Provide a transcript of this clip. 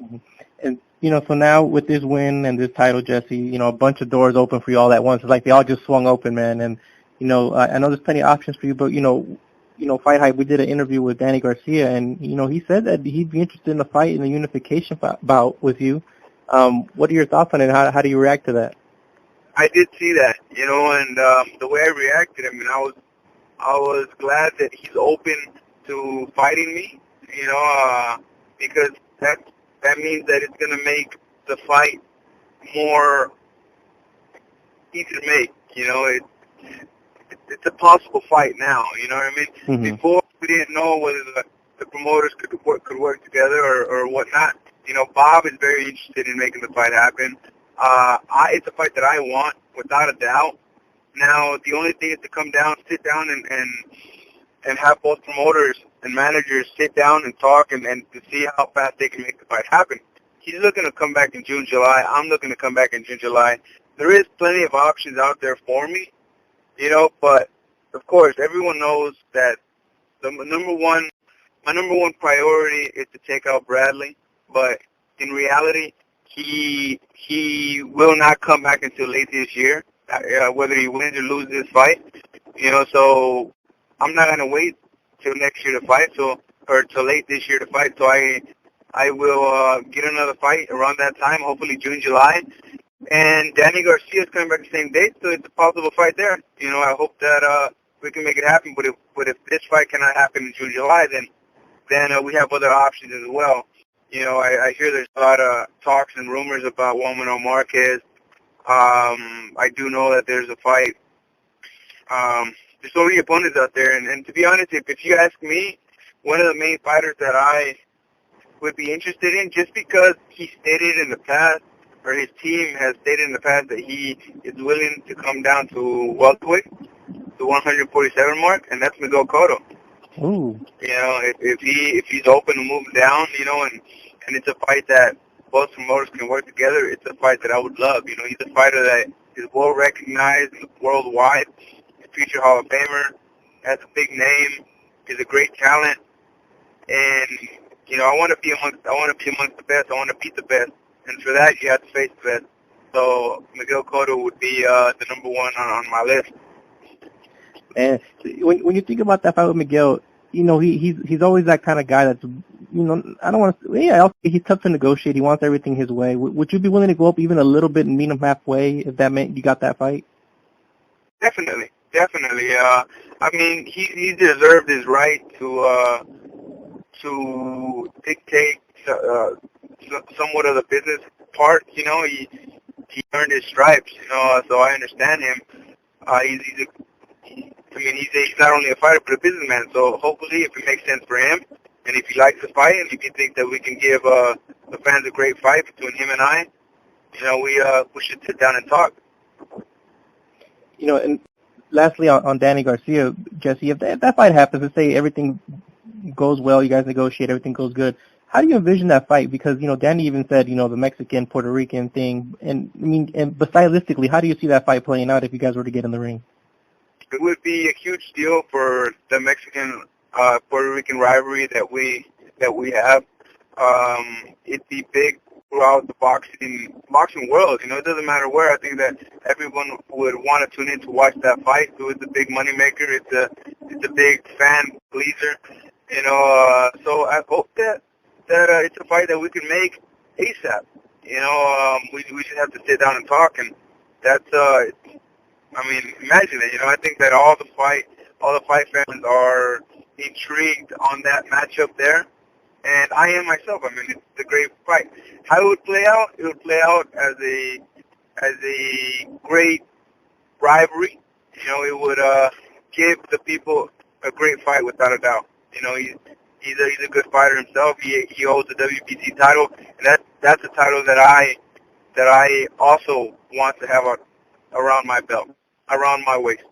Mhm. And, so now with this win and this title, Jesse, a bunch of doors open for you all at once. It's like they all just swung open, man. And, I know there's plenty of options for you, but, FightHype, we did an interview with Danny Garcia, and, he said that he'd be interested in a fight in a unification bout with you. What are your thoughts on it? How do you react to that? I did see that, and the way I reacted, I was glad that he's open to fighting me, because that means that it's going to make the fight more easy to make. It's a possible fight now. You know what I mean? Mm-hmm. Before we didn't know whether the promoters could work together or whatnot. Bob is very interested in making the fight happen. It's a fight that I want without a doubt. Now the only thing is to sit down and have both promoters and managers sit down and talk and to see how fast they can make the fight happen. He's looking to come back in June, July. I'm looking to come back in June, July. There is plenty of options out there for me, but of course everyone knows that my number one priority is to take out Bradley, but in reality, he will not come back until late this year, whether he wins or loses this fight, so I'm not going to wait till next year to fight, or till late this year to fight, so I will get another fight around that time, hopefully June, July. And Danny Garcia is coming back the same date, so it's a possible fight there. I hope that we can make it happen. But if this fight cannot happen in June, July, then we have other options as well. I hear there's a lot of talks and rumors about Juan Marquez. I do know that there's a fight. There's so many opponents out there, and to be honest, if you ask me, one of the main fighters that I would be interested in, just because he stated in the past, or his team has stated in the past that he is willing to come down to welterweight, the 147 mark, and that's Miguel Cotto. Ooh. If he's open to moving down, and it's a fight that both promoters can work together, it's a fight that I would love. He's a fighter that is well recognized worldwide. He's a future Hall of Famer, has a big name, is a great talent, and I want to be amongst the best. I want to beat the best. And for that, you have to face the best. So Miguel Cotto would be the number one on my list. And when you think about that fight with Miguel, he's always that kind of guy that's, I don't want to, also he's tough to negotiate. He wants everything his way. Would you be willing to go up even a little bit and meet him halfway if that meant you got that fight? Definitely. He deserved his right to dictate somewhat of the business part. He earned his stripes. So I understand him. He's not only a fighter but a businessman. So hopefully, if it makes sense for him, and if he likes the fight, and if he thinks that we can give the fans a great fight between him and I, we should sit down and talk. And lastly, on Danny Garcia, Jesse, if that fight happens, let's say everything goes well, you guys negotiate, everything goes good, how do you envision that fight? Because, Danny even said, the Mexican-Puerto Rican thing, but stylistically, how do you see that fight playing out if you guys were to get in the ring? It would be a huge deal for the Mexican Puerto Rican rivalry that we have. It'd be big throughout the boxing world. It doesn't matter where. I think that everyone would want to tune in to watch that fight. So it's a big moneymaker. It's a big fan pleaser. So I hope that it's a fight that we can make ASAP. We just have to sit down and talk, and that's imagine it. I think that all the fight fans are intrigued on that matchup there, and I am myself. It's a great fight. How it would play out? It would play out as a great rivalry. It would give the people a great fight without a doubt. He's a good fighter himself. He holds the WBC title, and that's a title that I also want to have around my belt, around my waist.